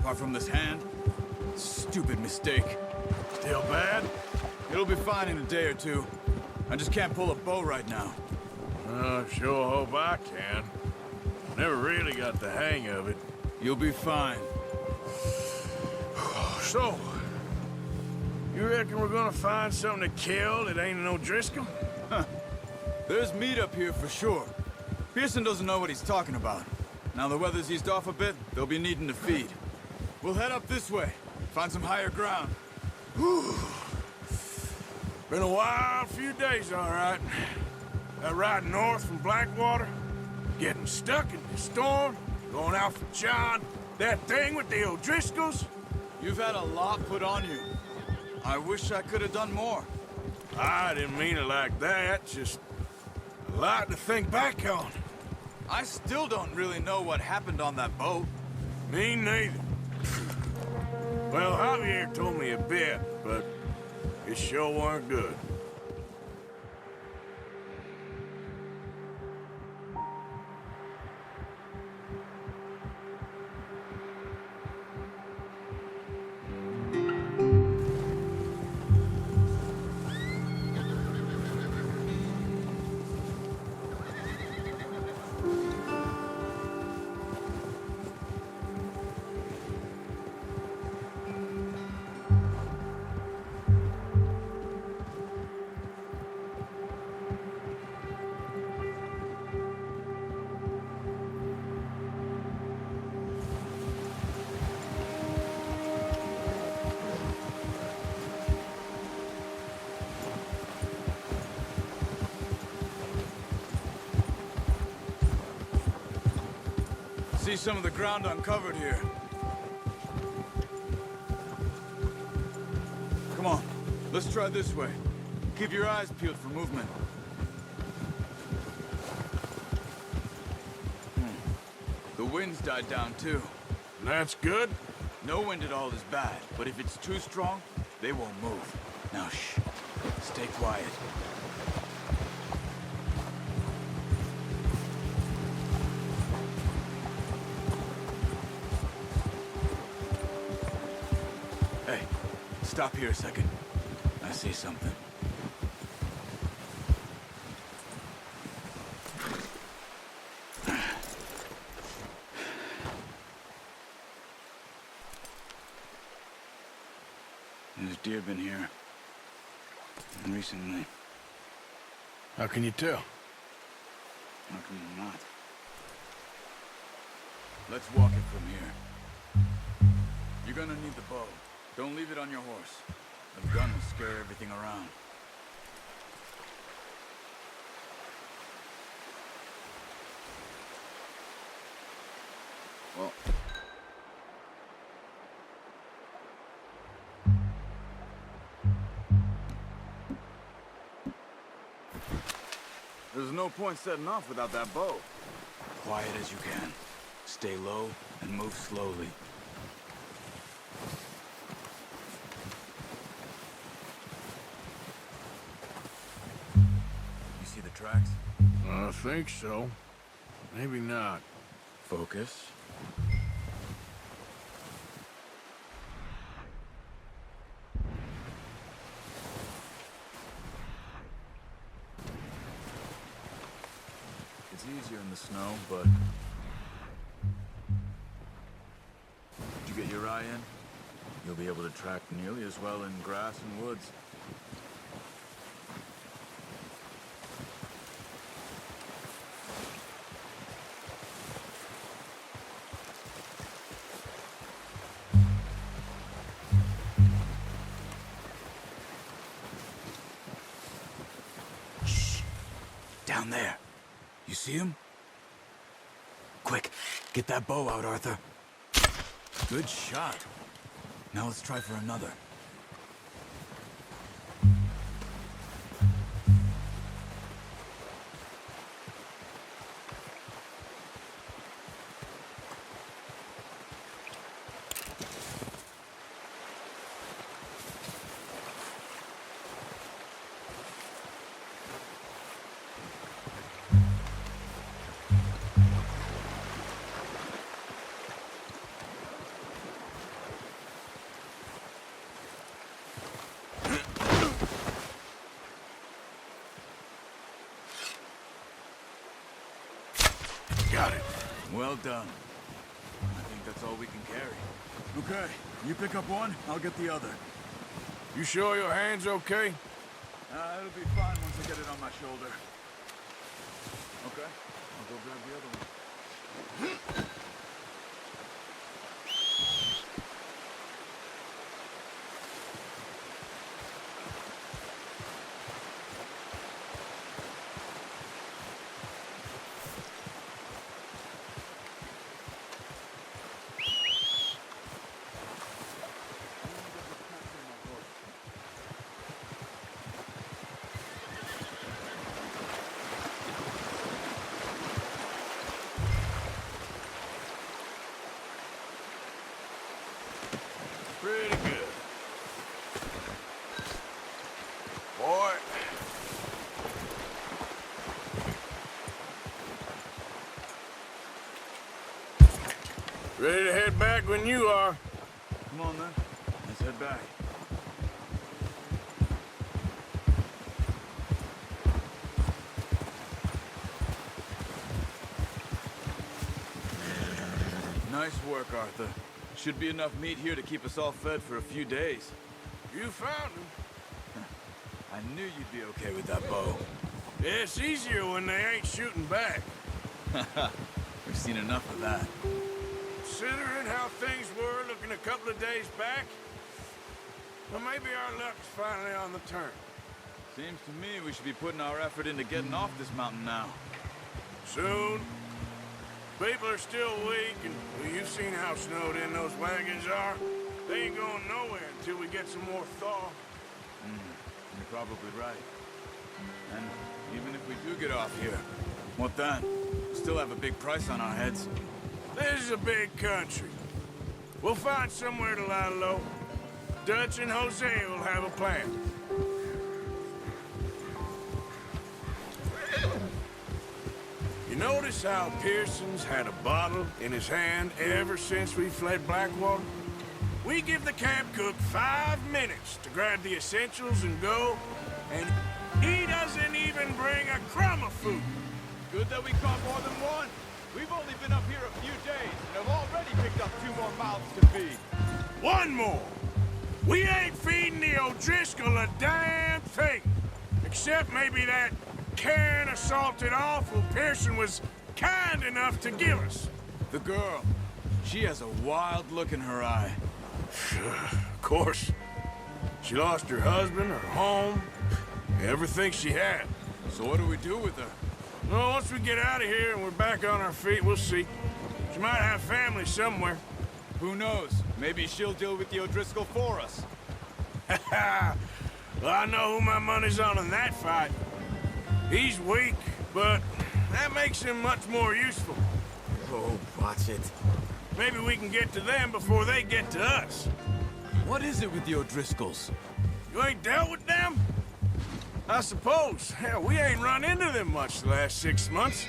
apart from this hand. Stupid mistake. Still bad? It'll be fine in a day or two. I just can't pull a bow right now. I sure hope I can. Never really got the hang of it. You'll be fine. So, you reckon we're gonna find something to kill that ain't no Driscoll? Huh. There's meat up here for sure. Pearson doesn't know what he's talking about. Now the weather's eased off a bit, they'll be needing to feed. We'll head up this way, find some higher ground. Whew. Been a wild few days, all right. That ride north from Blackwater, getting stuck in the storm, going out for John, that thing with the O'Driscolls. You've had a lot put on you. I wish I could have done more. I didn't mean it like that, just a lot to think back on. I still don't really know what happened on that boat. Me neither. Well, Javier told me a bit, but it sure weren't good. See some of the ground uncovered here. Come on, let's try this way. Keep your eyes peeled for movement. The wind's died down too. That's good. No wind at all is bad, but if it's too strong, they won't move. Now shh, stay quiet. Hey, stop here a second. I see something. There's deer been here. Recently. How can you tell? How can you not? Let's walk it from here. You're gonna need the bow. Don't leave it on your horse. A gun will scare everything around. Well... There's no point setting off without that bow. Quiet as you can. Stay low and move slowly. You see the tracks? I think so. Maybe not. Focus. It's easier in the snow, but... Did you get your eye in? You'll be able to track nearly as well in grass and woods. Shh! Down there. You see him? Quick, get that bow out, Arthur. Good shot. Now let's try for another. Well done. I think that's all we can carry. Okay, you pick up one, I'll get the other. You sure your hand's okay? It'll be fine once I get it on my shoulder. Okay, I'll go grab the other one. Pretty good. Boy. Ready to head back when you are. Come on then, let's head back. Nice work, Arthur. Should be enough meat here to keep us all fed for a few days. You found him. I knew you'd be okay with that bow. Yeah, it's easier when they ain't shooting back. We've seen enough of that. Considering how things were looking a couple of days back, well, maybe our luck's finally on the turn. Seems to me we should be putting our effort into getting off this mountain now. Soon. People are still weak, and well, you've seen how snowed in those wagons are. They ain't going nowhere until we get some more thaw. You're probably right. And even if we do get off here, what then? We still have a big price on our heads. This is a big country. We'll find somewhere to lie low. Dutch and Jose will have a plan. You notice how Pearson's had a bottle in his hand ever since we fled Blackwater? We give the camp cook 5 minutes to grab the essentials and go, and he doesn't even bring a crumb of food. Good that we caught more than one. We've only been up here a few days and have already picked up 2 more mouths to feed. One more! We ain't feeding the O'Driscoll a damn thing. Except maybe that can of salted offal Pearson was kind enough to give us. The girl. She has a wild look in her eye. Of course. She lost her husband, her home, everything she had. So what do we do with her? Well, once we get out of here and we're back on our feet, we'll see. She might have family somewhere. Who knows? Maybe she'll deal with the O'Driscoll for us. Well, I know who my money's on in that fight. He's weak, but that makes him much more useful. Oh, watch it. Maybe we can get to them before they get to us. What is it with the O'Driscolls? You ain't dealt with them? I suppose. Hell, we ain't run into them much the last 6 months.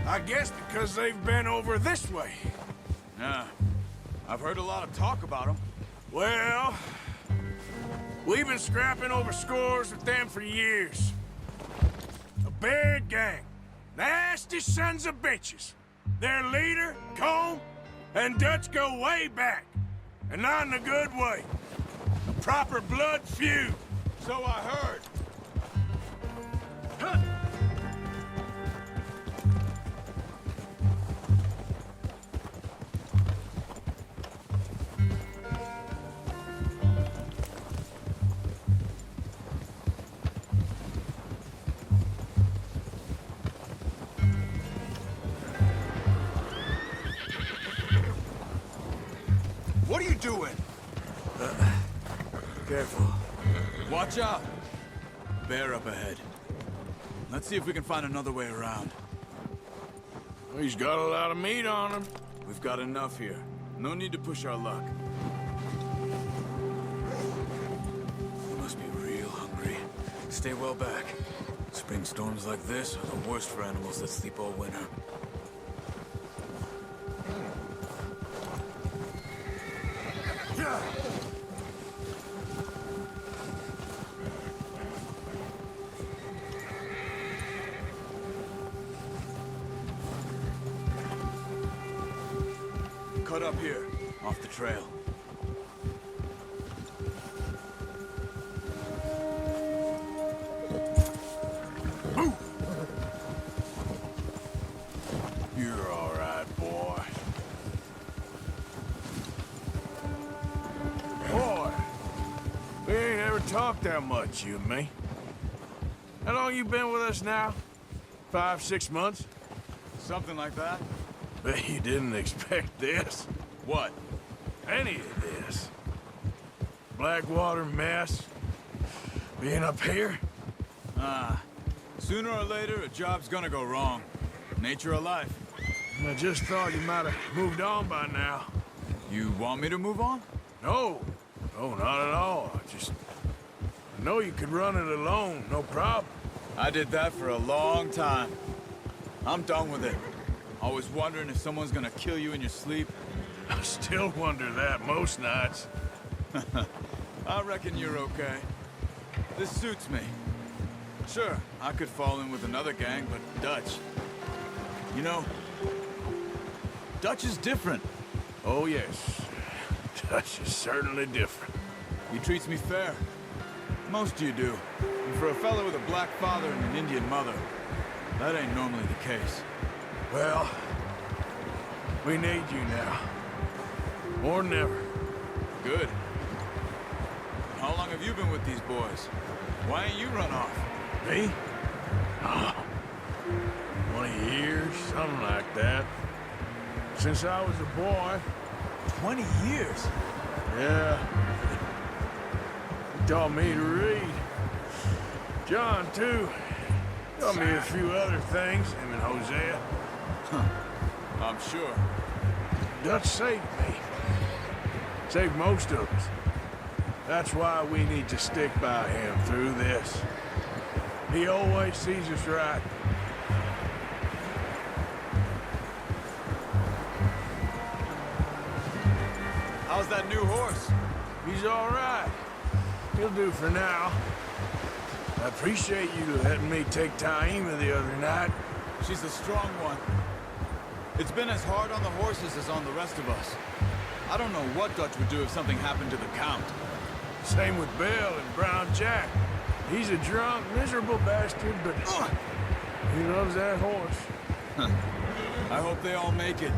I guess because they've been over this way. Yeah. I've heard a lot of talk about them. Well, we've been scrapping over scores with them for years. A big gang. Nasty sons of bitches. Their leader, Cole, and Dutch go way back. And not in a good way. A proper blood feud. So I heard. What are you doing? Careful. Watch out! Bear up ahead. Let's see if we can find another way around. He's got a lot of meat on him. We've got enough here. No need to push our luck. We must be real hungry. Stay well back. Spring storms like this are the worst for animals that sleep all winter. cut up here, off the trail. You're all right, boy. Boy, we ain't ever talked that much, you and me. How long you been with us now? 5, 6 months? Something like that? Bet you didn't expect this. What? Any of this. Blackwater mess. Being up here? Sooner or later, a job's gonna go wrong. Nature of life. I just thought you might have moved on by now. You want me to move on? No. No, not at all. I know you could run it alone, no problem. I did that for a long time. I'm done with it. Always wondering if someone's gonna kill you in your sleep. I still wonder that most nights. I reckon you're okay. This suits me. Sure, I could fall in with another gang, but Dutch... You know, Dutch is different. Oh, yes. Dutch is certainly different. He treats me fair. Most of you do. And for a fellow with a black father and an Indian mother, that ain't normally the case. Well, we need you now. More than ever. Good. How long have you been with these boys? Why ain't you run off? Me? Oh, 20 years, something like that. Since I was a boy. 20 years? Yeah. He taught me to read. John, too. Taught me a few other things, him and Hosea. I'm sure. Dutch saved me. Saved most of us. That's why we need to stick by him through this. He always sees us right. How's that new horse? He's all right. He'll do for now. I appreciate you letting me take Taima the other night. She's a strong one. It's been as hard on the horses as on the rest of us. I don't know what Dutch would do if something happened to the Count. Same with Bill and Brown Jack. He's a drunk, miserable bastard, but he loves that horse. I hope they all make it.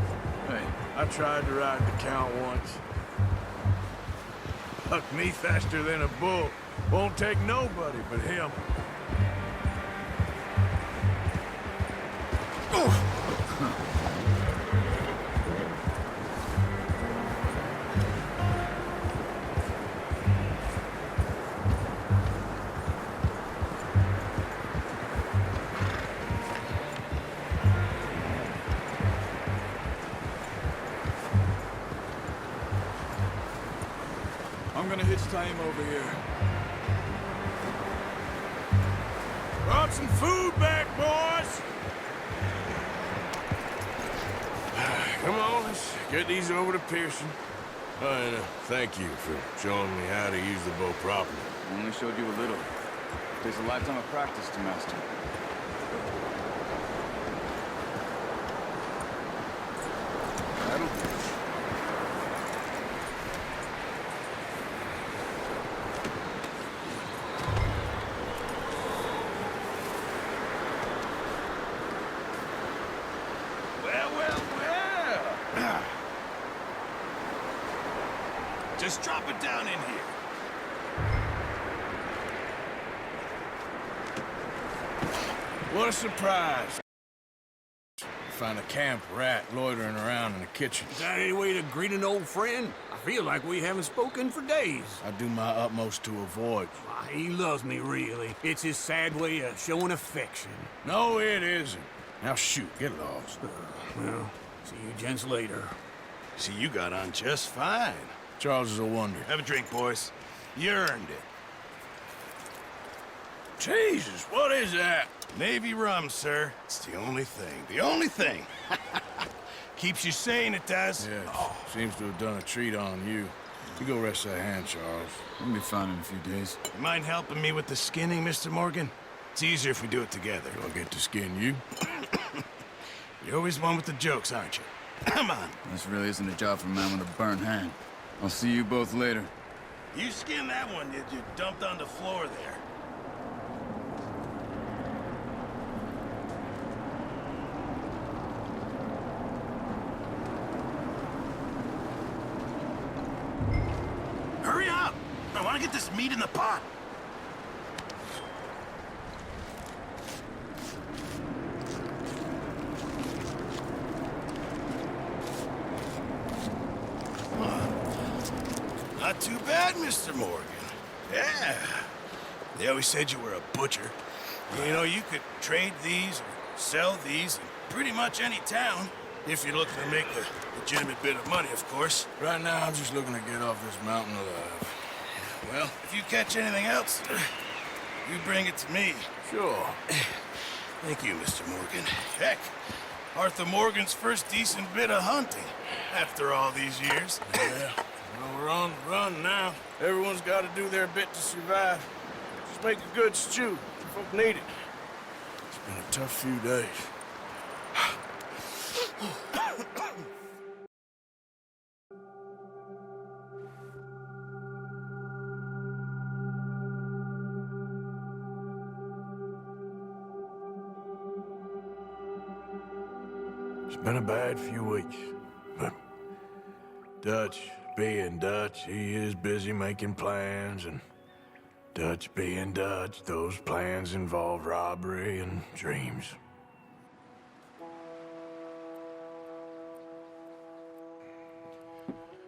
Hey, I tried to ride the Count once. Hucked me faster than a bull. Won't take nobody but him. I'm gonna hitch Taima over here. Brought some food back, boys! Come on, let's get these over to Pearson. And thank you for showing me how to use the bow properly. I only showed you a little. Takes a lifetime of practice to master. That'll do. Just drop it down in here. What a surprise. Find a camp rat loitering around in the kitchen. Is that any way to greet an old friend? I feel like we haven't spoken for days. I do my utmost to avoid. Why, he loves me, really. It's his sad way of showing affection. No, it isn't. Now shoot, get lost. Well, see you gents later. See, you got on just fine. Charles is a wonder. Have a drink, boys. You earned it. Jesus, what is that? Navy rum, sir. It's the only thing. The only thing. Keeps you sane, it does. Yeah, seems to have done a treat on you. You go rest that hand, Charles. We'll be fine in a few days. You mind helping me with the skinning, Mr. Morgan? It's easier if we do it together. Do I get to skin you? You're always one with the jokes, aren't you? Come on. This really isn't a job for a man with a burnt hand. I'll see you both later. You skinned that one, did you? Dumped on the floor there. Hurry up! I want to get this meat in the pot. Not too bad, Mr. Morgan. Yeah. They always said you were a butcher. You know, you could trade these or sell these in pretty much any town, if you're looking to make a legitimate bit of money, of course. Right now, I'm just looking to get off this mountain alive. Well, if you catch anything else, you bring it to me. Sure. Thank you, Mr. Morgan. Heck, Arthur Morgan's first decent bit of hunting after all these years. Yeah. Well, we're on the run now. Everyone's got to do their bit to survive. Just make a good stew. Folk need it. It's been a tough few days. It's been a bad few weeks, but Dutch being Dutch, he is busy making plans, and Dutch being Dutch, those plans involve robbery and dreams.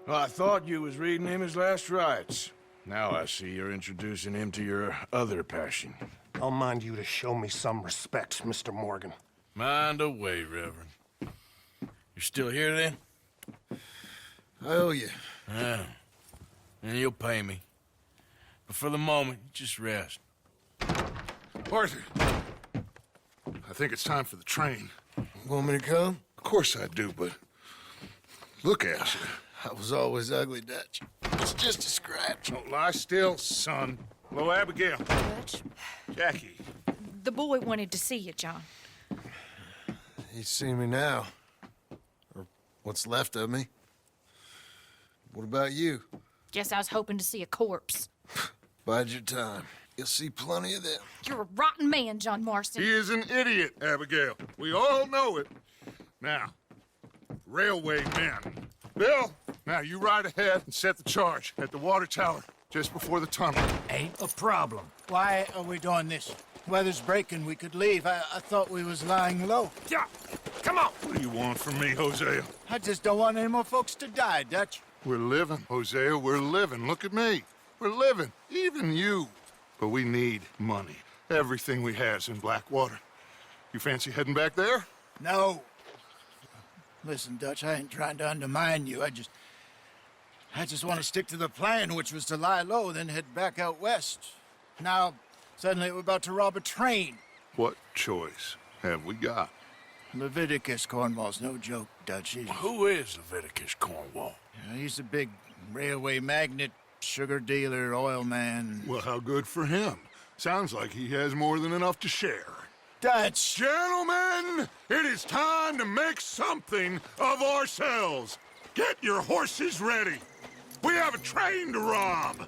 Well, I thought you was reading him his last rites. Now I see you're introducing him to your other passion. I'll mind you to show me some respect, Mr. Morgan. Mind away, Reverend. You're still here, then? I owe you. Yeah. And you'll pay me. But for the moment, just rest. Arthur, I think it's time for the train. Want me to come? Of course I do, but look at you. I was always ugly, Dutch. It's just a scratch. Don't lie still, son. Hello, Abigail. Dutch, Jackie. the boy wanted to see you, John. He's seen me now. Or what's left of me. What about you? Guess I was hoping to see a corpse. Bide your time. You'll see plenty of them. You're a rotten man, John Marston. He is an idiot, Abigail. We all know it. Now, railway men. Bill, now you ride ahead and set the charge at the water tower just before the tunnel. Ain't a problem. Why are we doing this? Weather's breaking. We could leave. I thought we was lying low. Yeah, come on. What do you want from me, Hosea? I just don't want any more folks to die, Dutch. We're living, Hosea, we're living. Look at me. We're living, even you. But we need money. Everything we has in Blackwater. You fancy heading back there? No. Listen, Dutch, I ain't trying to undermine you. I just want to stick to the plan, which was to lie low, then head back out west. Now, suddenly we're about to rob a train. What choice have we got? Leviticus Cornwall's no joke, Dutch. Who is Leviticus Cornwall? He's a big railway magnate, sugar dealer, oil man. Well, how good for him. Sounds like he has more than enough to share. Dutch! Gentlemen, it is time to make something of ourselves. Get your horses ready. We have a train to rob.